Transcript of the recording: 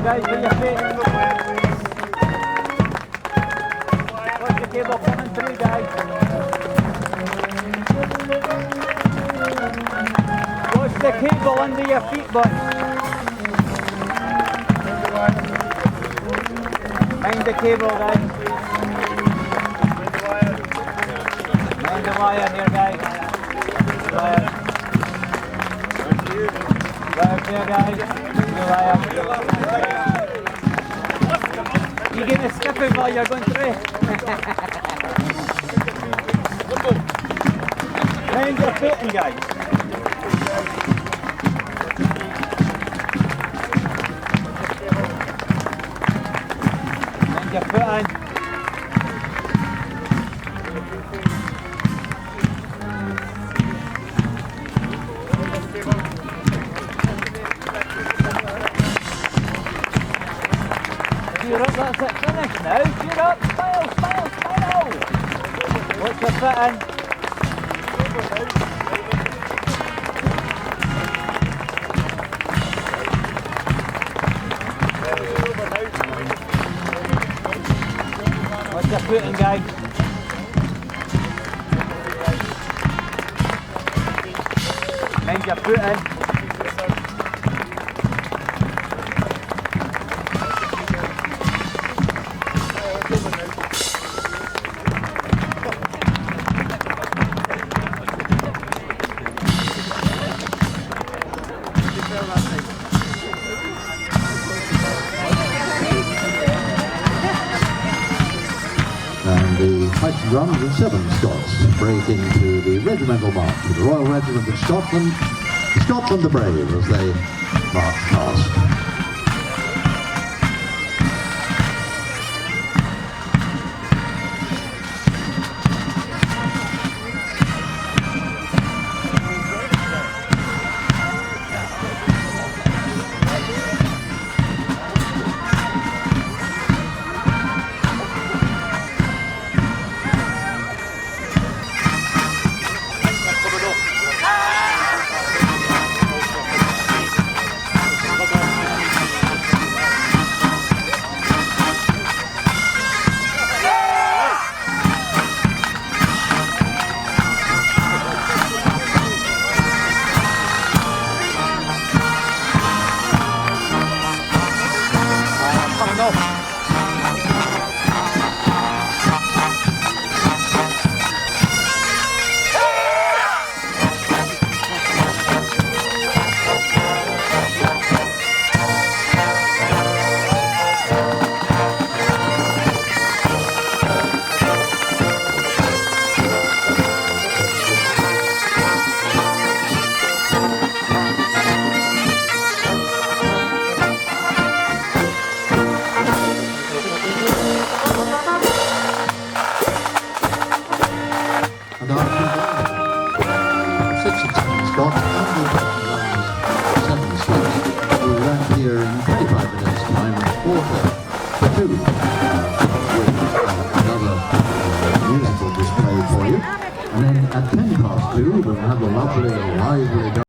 guys, with your feet. Watch the cable coming through, guys. Watch the cable under your feet, boys. Mind the cable, guys. Mind the wire here, guys. Wire. Wire here, guys. The wire. You're going to skip it while you're going through. Mind your footing, guys. Mind your footing. Cheer up, that's it, finished now. Cheer up, smile, smile, smile. Watch your footing. Watch your footing, guys. Mind your footing. And the Pipes and Drums of 7 Scots break into the regimental march with the Royal Regiment of Scotland, Scotland the Brave, as they march past. And after 6 and 7 Scots and the 7 Scots will land here in 25 minutes time and quarter to 2 with another musical display for you. And then at 10 past 2 we'll have the lovely lively